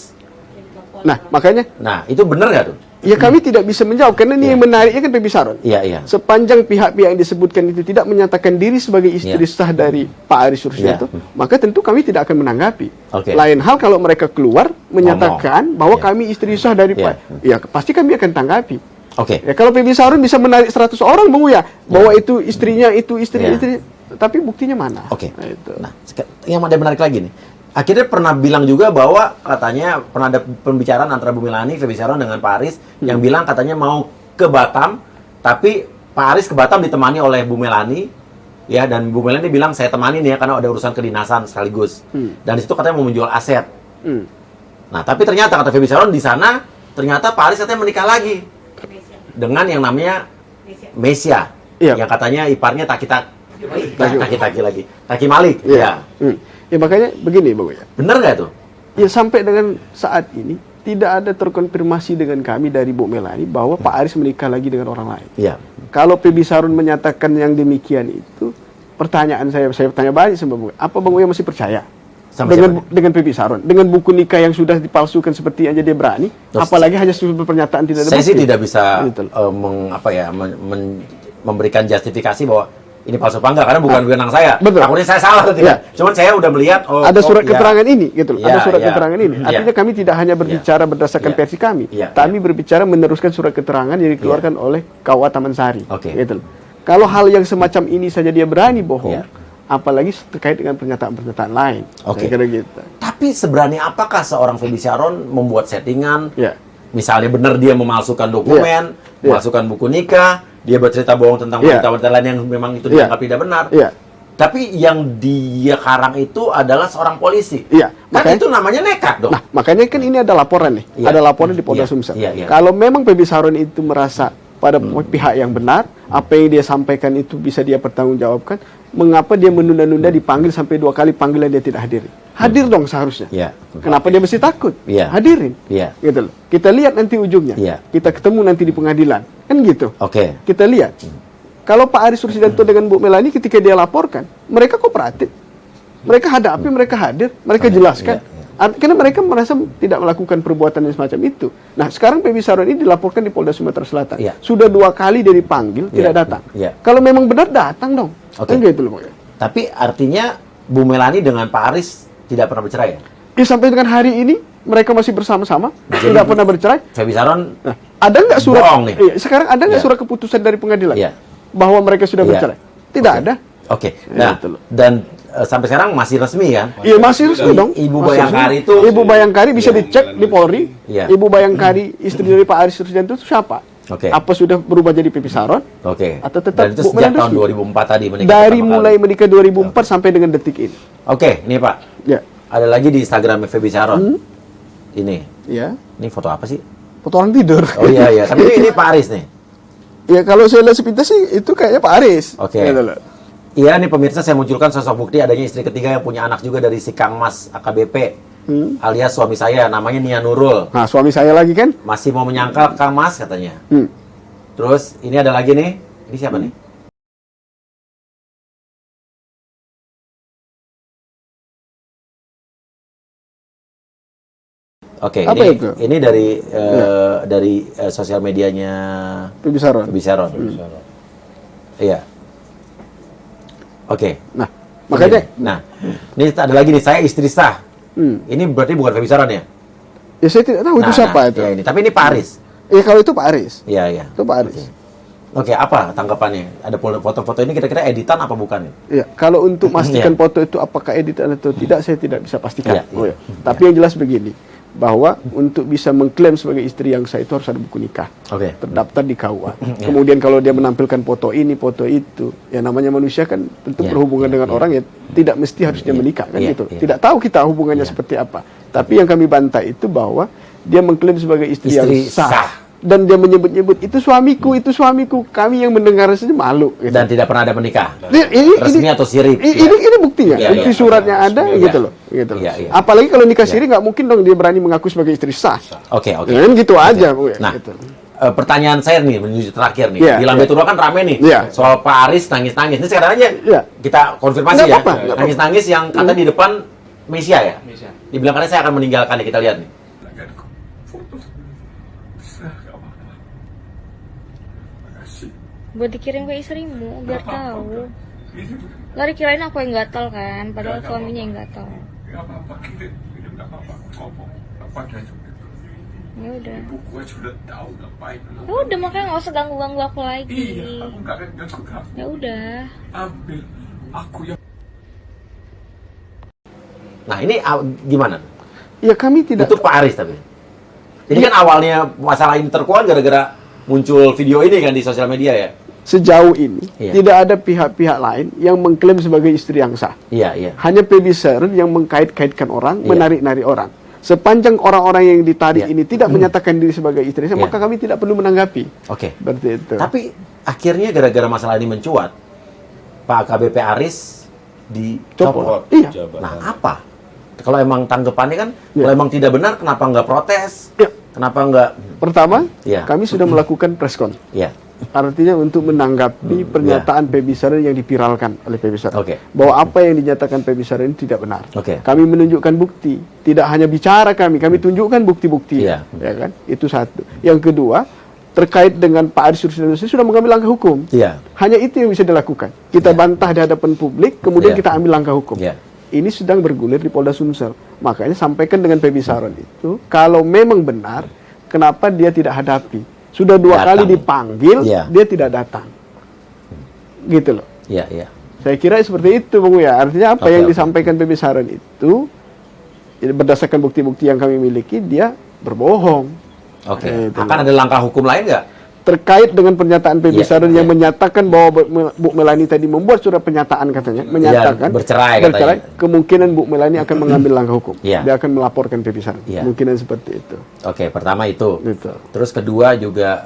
Nah, makanya.
Nah, itu benar nggak tuh?
Ya kami tidak bisa menjawab karena ini yang menariknya kan PB Saron.
Iya.
Sepanjang pihak-pihak yang disebutkan itu tidak menyatakan diri sebagai istri sah dari Pak Aris Sursyanto, maka tentu kami tidak akan menanggapi. Lain hal kalau mereka keluar menyatakan bahwa kami istri sah dari Pak, ya pasti kami akan tanggapi. Ya kalau PB Saron bisa menarik 100 orang Bung ya, bahwa itu istrinya, itu istri, tapi buktinya mana?
Nah, yang ada menarik lagi nih. Akhirnya pernah bilang juga bahwa katanya pernah ada pembicaraan antara Bu Melani, PB Saron dengan Pak Aris yang bilang katanya mau ke Batam, tapi Pak Aris ke Batam ditemani oleh Bu Melani, ya, dan Bu Melani bilang saya temani nih ya karena ada urusan kedinasan sekaligus. Dan di situ katanya mau menjual aset. Nah, tapi ternyata kata PB Saron di sana ternyata Pak Aris katanya menikah lagi dengan yang namanya Mesia, yang katanya iparnya Taki Malik.
Ya makanya begini Bang ya.
Bener nggak tuh?
Ya sampai dengan saat ini tidak ada terkonfirmasi dengan kami dari Bu Melani bahwa Pak Aris menikah lagi dengan orang lain.
Iya.
Kalau PB Saron menyatakan yang demikian itu, pertanyaan saya tanya balik sama Bung, apa Bang Uya masih percaya dengan PB Saron, dengan buku nikah yang sudah dipalsukan seperti aja dia berani, apalagi hanya sebuah pernyataan tidak ada bukti.
Saya sih tidak bisa memberikan justifikasi bahwa ini palsu apa enggak, karena bukan wewenang saya.
Betul.
Takutnya saya salah nanti. Cuman saya udah melihat
ada surat keterangan ini gitu loh. Ada surat keterangan ini. Artinya kami tidak hanya berbicara berdasarkan versi kami. Kami berbicara meneruskan surat keterangan yang dikeluarkan oleh KUA Taman Sari. Gitu loh. Kalau hal yang semacam ini saja dia berani bohong, apalagi terkait dengan pernyataan-pernyataan lain. Kira gitu.
Tapi seberani apakah seorang PB Saron membuat settingan? Misalnya benar dia memalsukan dokumen, memalsukan buku nikah, dia bercerita bohong tentang wanita-wanita lain yang memang itu dianggap tidak benar. Tapi yang dia karang itu adalah seorang polisi. Kan itu namanya nekat dong.
Nah, makanya kan ini ada laporan nih. Ada laporan di Polda Sumsel. Kalau memang PB Saron itu merasa pada pihak yang benar, apa yang dia sampaikan itu bisa dia pertanggungjawabkan, mengapa dia menunda-nunda dipanggil sampai 2 kali panggilan dia tidak hadir? Hadir dong seharusnya. Kenapa dia mesti takut? Hadirin. Gitu loh. Kita lihat nanti ujungnya. Kita ketemu nanti di pengadilan. Kan gitu. Kita lihat. Kalau Pak Aris Sursyanto dengan Bu Melani ketika dia laporkan, mereka kooperatif. Mereka hadapi, mereka hadir, mereka jelaskan. Karena mereka merasa tidak melakukan perbuatan yang semacam itu. Nah, sekarang PB Saron ini dilaporkan di Polda Sumatera Selatan. Sudah 2 kali dia dipanggil, tidak datang. Kalau memang benar, datang dong. Kan gitu loh.
Tapi artinya Bu Melani dengan Pak Aris tidak pernah bercerai ya?
Ya sampai dengan hari ini mereka masih bersama-sama, tidak pernah bercerai.
PB Saron
ada nggak surat?
Nih.
Sekarang ada nggak surat keputusan dari pengadilan bahwa mereka sudah bercerai? Tidak ada.
Nah, dan sampai sekarang masih resmi kan?
Iya masih resmi dong.
Ibu Bayangkari itu.
Ibu Bayangkari bisa dicek di Polri. Ibu Bayangkari istri dari Pak Aris Sursyanto itu siapa? Apa sudah berubah jadi PB Saron?
Atau
tetap
dan itu sejak tahun 2004 tadi menikah?
Dari mulai menikah 2004 sampai dengan detik ini.
Nih Pak. Ada lagi di Instagram PB Saron. Ini. Ini foto apa sih?
Foto orang tidur.
Oh iya. Tapi ini Pak Aris nih.
Ya kalau saya lihat sepintas sih itu kayaknya Pak Aris.
Iya nih pemirsa, saya munculkan sosok bukti adanya istri ketiga yang punya anak juga dari si Kang Mas AKBP. Alias suami saya, namanya Nia Nurul.
Nah, suami saya lagi kan?
Masih mau menyangkal Kang Mas katanya. Terus ini ada lagi nih. Ini siapa nih? Ini dari sosial medianya
PB Saron.
Iya.
Nah, makanya
ini ada lagi nih, saya istri sah Ini berarti bukan Feby Saron ya?
Ya saya tidak tahu itu siapa itu.
Ya ini. Tapi ini Pak Aris.
Ya kalau itu Pak Aris.
Iya, iya.
Itu Pak Aris.
Oke, apa tanggapannya? Ada foto-foto ini kira-kira editan apa bukan?
Ya, kalau untuk memastikan foto itu apakah editan atau tidak, saya tidak bisa pastikan. Tapi yang jelas begini, bahwa untuk bisa mengklaim sebagai istri yang sah itu harus ada buku nikah, terdaftar di KUA. Kemudian kalau dia menampilkan foto ini, foto itu, ya namanya manusia kan tentu berhubungan dengan orang ya tidak mesti harusnya menikah kan gitu. Tidak tahu kita hubungannya seperti apa. Tapi yang kami bantah itu bahwa dia mengklaim sebagai istri yang sah. Dan dia menyebut-nyebut itu suamiku, kami yang mendengar saja malu. Gitu.
Dan tidak pernah ada menikah.
Resmi
atau sirip.
Ini buktinya, bukti suratnya ada, gitu loh. Apalagi kalau nikah siri nggak mungkin dong dia berani mengaku sebagai istri sah.
Oke.
Dan gitu aja, Bu.
Nah,
gitu.
Pertanyaan saya nih menuju terakhir nih. Di Lambe Tura kan rame nih soal Pak Aris nangis-nangis. Ini sekarang aja kita konfirmasi ya. Nangis-nangis yang kata di depan Mesia ya. Dibilang katanya saya akan meninggalkan nih, kita lihat nih.
Buat dikirim ke istrimu biar tahu. Nggak dikirain aku yang gatal kan, padahal suaminya yang gatal. Ya udah. Ya udah, makanya nggak usah ganggu aku lagi. Ya udah.
Nah ini gimana?
Ya kami tidak.
Itu Pak Aris tapi. Jadi kan awalnya masalah ini terkuat gara-gara muncul video ini kan di sosial media ya.
Sejauh ini tidak ada pihak-pihak lain yang mengklaim sebagai istri yang sah. Hanya Feby Saron yang mengkait-kaitkan orang, menarik-narik orang. Sepanjang orang-orang yang ditarik ini tidak menyatakan diri sebagai istri sah, maka kami tidak perlu menanggapi. Seperti itu.
Tapi akhirnya gara-gara masalah ini mencuat, Pak AKBP Aris dicopot. Nah apa? Kalau emang tanggapannya kan, kalau emang tidak benar, kenapa nggak protes? Kenapa nggak?
Pertama, kami sudah melakukan preskon. Artinya untuk menanggapi pernyataan Feby Saron yang dipiralkan oleh Feby Saron. Bahwa apa yang dinyatakan Feby Saron ini tidak benar. Kami menunjukkan bukti. Tidak hanya bicara kami tunjukkan bukti-bukti. Ya kan? Itu satu. Yang kedua, terkait dengan Pak Aris sudah mengambil langkah hukum. Hanya itu yang bisa dilakukan. Kita bantah di hadapan publik, kemudian kita ambil langkah hukum. Ini sedang bergulir di Polda Sumsel. Makanya sampaikan dengan Feby Saron itu, kalau memang benar, kenapa dia tidak hadapi? Sudah 2 kali dipanggil, dia tidak datang. Gitu loh. Saya kira seperti itu, Bung ya. Artinya apa yang disampaikan Feby Saron itu, berdasarkan bukti-bukti yang kami miliki, dia berbohong.
Akan ada langkah hukum lain nggak?
Terkait dengan pernyataan Feby Saron yang menyatakan bahwa Bu Melani tadi membuat surat pernyataan katanya, menyatakan
bercerai,
kemungkinan Bu Melani akan mengambil langkah hukum. Dia akan melaporkan Feby Saron. Kemungkinan seperti itu.
Pertama itu. Terus kedua juga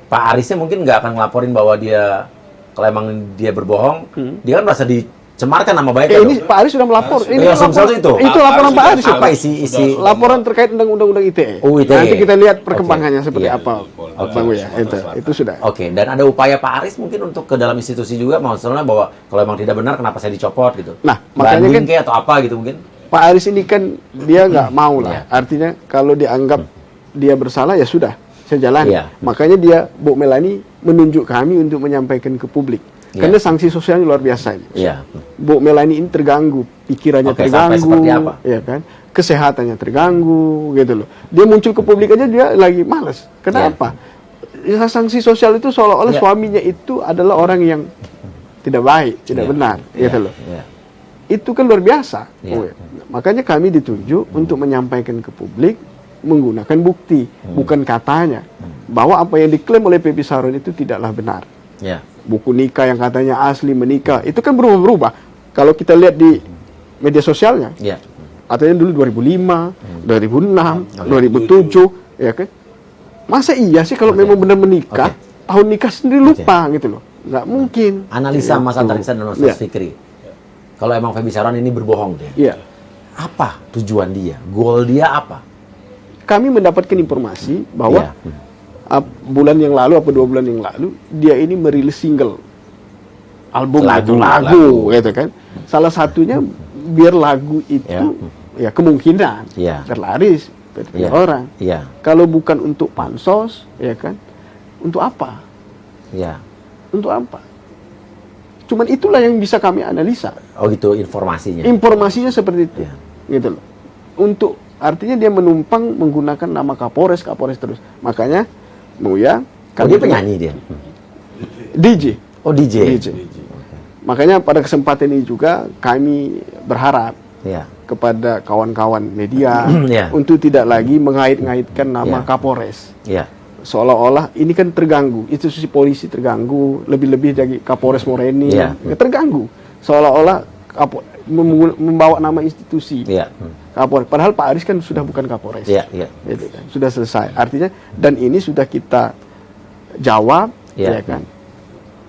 Pak Arisnya mungkin nggak akan ngelaporin bahwa dia, kalau emang dia berbohong, dia kan merasa dicemarkan nama baiknya.
Ini Pak Aris sudah melapor. Itu laporan Pak Aris.
Apa isi
laporan terkait undang-undang ITE. Nanti kita lihat perkembangannya seperti apa. Bang ya, itu sudah.
Dan ada upaya Pak Aris mungkin untuk ke dalam institusi juga, maksudnya bahwa kalau emang tidak benar kenapa saya dicopot gitu.
Nah, makanya kan
atau apa gitu mungkin.
Pak Aris ini kan dia nggak mau lah. Artinya kalau dianggap dia bersalah ya sudah, saya jalani. Makanya dia, Bu Melani menunjuk kami untuk menyampaikan ke publik. Karena sanksi sosialnya luar biasa ini. Bu Melani ini terganggu, pikirannya terganggu, ya kan? Kesehatannya terganggu, gitu loh. Dia muncul ke publik aja dia lagi malas. Kenapa? Sanksi sosial itu seolah-olah suaminya itu adalah orang yang tidak baik, tidak benar, gitu loh. Itu kan luar biasa. Makanya kami ditunjuk untuk menyampaikan ke publik menggunakan bukti, bukan katanya, bahwa apa yang diklaim oleh Feby Saron itu tidaklah benar. Buku nikah yang katanya asli menikah, itu kan berubah-ubah. Kalau kita lihat di media sosialnya, katanya dulu 2005, 2006, 2007, ya kan? Masa iya sih kalau memang benar menikah, tahun nikah sendiri lupa gitu loh? Nggak mungkin.
Analisa Mas Antariksa dan Mas Fikri, kalau emang Feby Saron ini berbohong dia, apa tujuan dia? Goal dia apa?
Kami mendapatkan informasi bahwa bulan yang lalu, 2 bulan yang lalu, dia ini merilis single, album lagu, gitu kan. Salah satunya biar lagu itu kemungkinan terlaris orang. Kalau bukan untuk pansos, ya kan, untuk apa? Untuk apa? Cuman itulah yang bisa kami analisa.
Oh gitu informasinya.
Informasinya seperti itu. gitu loh. Untuk artinya dia menumpang menggunakan nama Kapolres terus. Makanya Buya
dia penyanyi dia.
DJ.
Oh, DJ.
Makanya pada kesempatan ini juga kami berharap
ya,
kepada kawan-kawan media
ya,
untuk tidak lagi mengait-ngaitkan nama Kapolres.
Ya.
Seolah-olah ini kan terganggu, institusi polisi terganggu, lebih-lebih dari Kapolres Moreni terganggu. Seolah-olah membawa nama institusi. Kapolres. Padahal Pak Aris kan sudah bukan Kapolres. Gitu kan. Sudah selesai. Artinya dan ini sudah kita jawab, ya kan.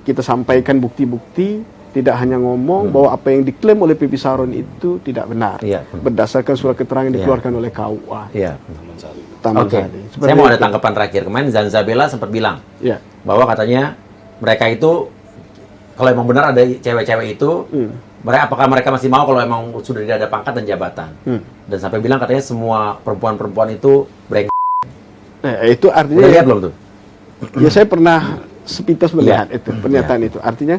Kita sampaikan bukti-bukti, tidak hanya ngomong bahwa apa yang diklaim oleh Pepi Saron itu tidak benar. Berdasarkan surat keterangan yang dikeluarkan oleh KUA.
Oke. Saya mau ada tanggapan terakhir. Kemarin Zanzabela sempat bilang bahwa katanya mereka itu kalau emang benar ada cewek-cewek itu, apakah mereka masih mau kalau emang sudah tidak ada pangkat dan jabatan? Dan sampai bilang katanya semua perempuan-perempuan itu brengsek.
Itu artinya.
Udah lihat belum tuh?
Ya saya pernah sepintas melihat itu pernyataan itu. Artinya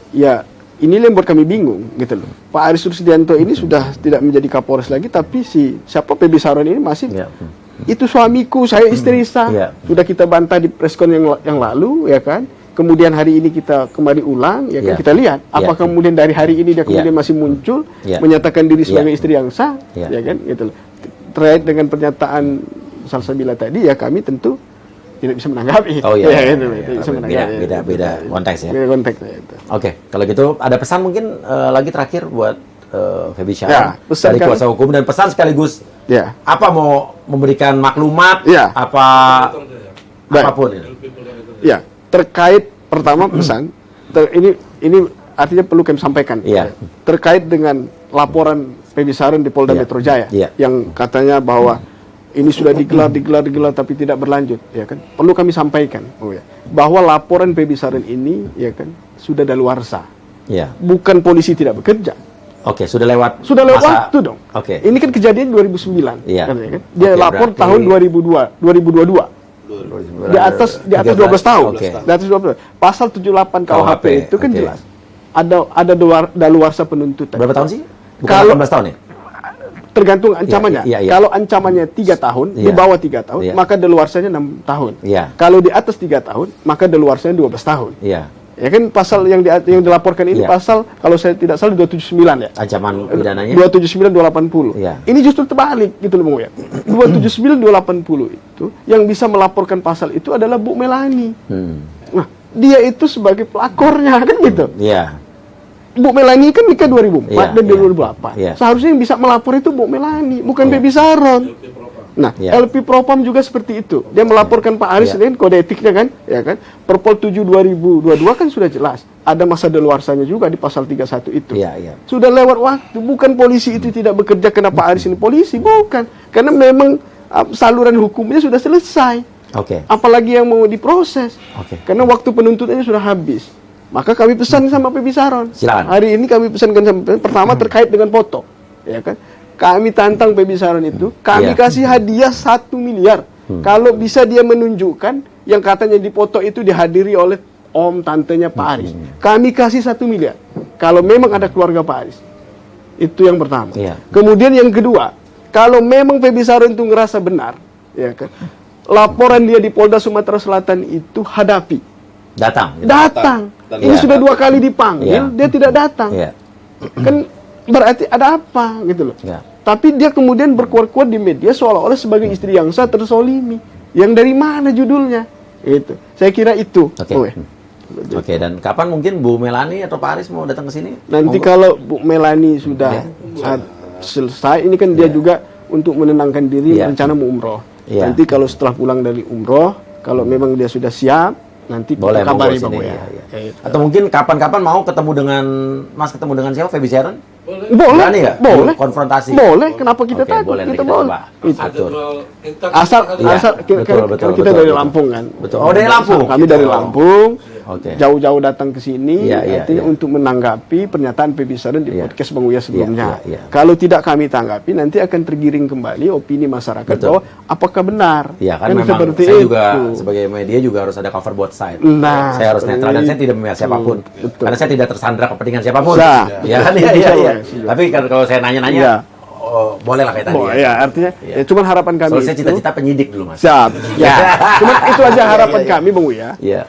ya ini yang buat kami bingung gitu loh. Pak Aris Rusdianto ini sudah tidak menjadi Kapolres lagi, tapi siapa Pepi Saron ini masih itu suamiku, saya istri sah. Sudah kita bantah di preskon yang lalu, ya kan. Kemudian hari ini kita kembali ulang, ya kan. Kita lihat apakah kemudian dari hari ini dia kemudian masih muncul menyatakan diri sebagai istri yang sah, ya kan gitu loh. Terkait dengan pernyataan Salsabila tadi, ya kami tentu tidak bisa menanggapi.
Beda konteks ya.
Beda konteks itu.
Oke, kalau gitu ada pesan mungkin lagi terakhir buat Febi Sharon dari kuasa hukum, dan pesan sekaligus apa mau memberikan maklumat apapun ini.
Ya, terkait pertama pesan ini artinya perlu kami sampaikan terkait dengan laporan Febi Saron di Polda Metro Jaya yang katanya bahwa ini sudah digelar tapi tidak berlanjut, ya kan. Perlu kami sampaikan bahwa laporan Febi Saron ini, ya kan, sudah daluarsa. Bukan polisi tidak bekerja.
Oke, sudah lewat
waktu dong. Ini kan kejadian 2009, kan, ya kan? Dia lapor tahun 2022. Di atas 12 tahun. Di atas 12. Pasal 78 KUHP itu kan jelas. Ada daluarsa penuntutan.
Berapa tahun sih? Bukan
Kalau
18 tahun ya?
Tergantung ancamannya. Kalau ancamannya 3 tahun, di bawah 3 tahun, maka daluarsanya 6 tahun. Kalau di atas 3 tahun, maka daluarsanya 12 tahun. Ya kan pasal yang dilaporkan ini pasal kalau saya tidak salah 279 ya.
Ancaman pidananya
279 280. Ini justru terbalik gitu loh, Bung ya. 279 280 itu yang bisa melaporkan pasal itu adalah Bu Melani. Nah, dia itu sebagai pelakornya kan gitu. Bu Melani kan nikah 2004 dan 2008. Seharusnya yang bisa melapor itu Bu Melani, bukan Febi Saron. Nah, LP Propam juga seperti itu. Dia melaporkan Pak Aris dengan kode etiknya kan, ya kan. Perpol 7 2022 kan sudah jelas. Ada masa daluarsanya juga di pasal 31 itu. Sudah lewat waktu, bukan polisi itu tidak bekerja karena Pak Aris ini polisi, bukan. Karena memang saluran hukumnya sudah selesai. Apalagi yang mau diproses. Karena waktu penuntutannya sudah habis. Maka kami pesan sama Febi Saron. Hari ini kami pesankan pertama terkait dengan foto, ya kan? Kami tantang Febi Saron itu, kami kasih hadiah 1 miliar. Kalau bisa dia menunjukkan yang katanya di foto itu dihadiri oleh om tantenya Pak Aris. Kami kasih 1 miliar. Kalau memang ada keluarga Pak Aris. Itu yang pertama. Kemudian yang kedua, kalau memang Febi Saron itu ngerasa benar, ya kan? Laporan dia di Polda Sumatera Selatan itu hadapi. Datang. Ini sudah 2 kali dipanggil, dia tidak datang. Kan berarti ada apa gitu loh. Tapi dia kemudian berkuat-kuat di media seolah-olah sebagai istri yang sah tersolimi. Yang dari mana judulnya? Itu. Saya kira itu.
Oke, dan kapan mungkin Bu Melani atau Pak Aris mau datang ke sini?
Nanti kalau Bu Melani sudah selesai, ini kan dia juga untuk menenangkan diri rencana mau umroh. Nanti kalau setelah pulang dari umroh, kalau memang dia sudah siap, nanti
boleh
kabari Bang
ya. Atau mungkin kapan-kapan mau ketemu dengan siapa? Febi Saron?
Boleh. Boleh.
Konfrontasi.
Boleh. Kenapa kita takut?
Boleh,
kita boleh.
Atur.
Asal kita dari Lampung kan.
Betul. Oh, dari Lampung.
Kami dari Lampung. Jauh-jauh datang ke sini artinya untuk menanggapi pernyataan Febi Saron di podcast Bang Uya sebelumnya. Kalau tidak kami tanggapi, nanti akan tergiring kembali opini masyarakat bahwa apakah benar.
Kan memang seperti saya juga sebagai media juga harus ada cover both side. Saya harus netral dan saya tidak memihak siapapun. Karena saya tidak tersandra kepentingan siapapun. Tapi kalau saya nanya-nanya, boleh lah kayak tadi
ya, artinya cuman harapan kami
soalnya cita-cita penyidik dulu Mas.
Siap. Ya. Cuman itu aja harapan kami Bung Uya.
Iya.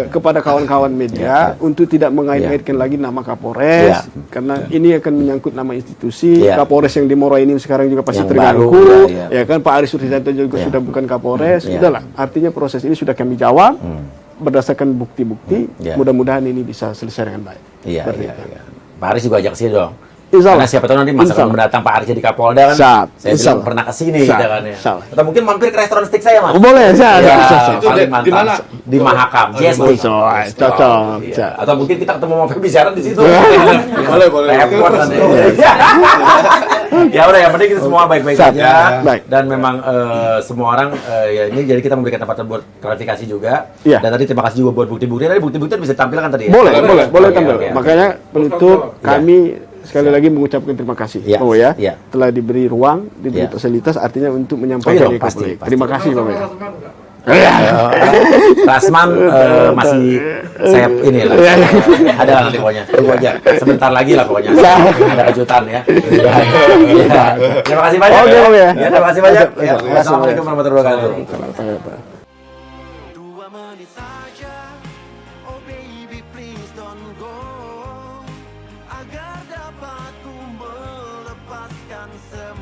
Kepada kawan-kawan media untuk tidak mengait-ngaitkan lagi nama Kapolres karena ini akan menyangkut nama institusi. Kapolres yang di Moraini sekarang juga pasti terganggu. Ya kan Pak Aris Sutrianto juga sudah bukan Kapolres. Sudahlah. Artinya proses ini sudah kami jawab berdasarkan bukti-bukti. Mudah-mudahan ini bisa selesai dengan baik.
Iya. Pak Aris juga ajak sini dong.
Insyaallah.
Karena siapa tahu nanti masa mendatang Pak Aris jadi Kapolda kan. Saya bilang pernah kesini gitu kan ya. Atau mungkin mampir ke restoran steak saya Mas.
Boleh,
Itu di mana?
Di Mahakam.
Cocok.
Atau mungkin kita ketemu sama Feby Siaran di situ.
Boleh.
Repot kan. Ya udah, yang penting kita semua baik-baik saja. Dan memang semua orang ya ini jadi kita memberikan tempat buat klarifikasi juga. Dan tadi terima kasih juga buat bukti-bukti. Tadi bukti-bukti bisa ditampilkan tadi ya.
Boleh tampil. Makanya penutup kami sekali lagi mengucapkan terima kasih telah diberi ruang, diberi fasilitas artinya untuk menyampaikan pasti. Terima kasih Pak Mega.
Rasman masih saya ini lah. Ada lah nanti pokoknya. Tunggu aja. Sebentar lagi lah pokoknya. Ada kejutan ya. Terima kasih banyak. Terima kasih banyak. Assalamualaikum warahmatullahi wabarakatuh.
Agar dapat ku melepaskan semua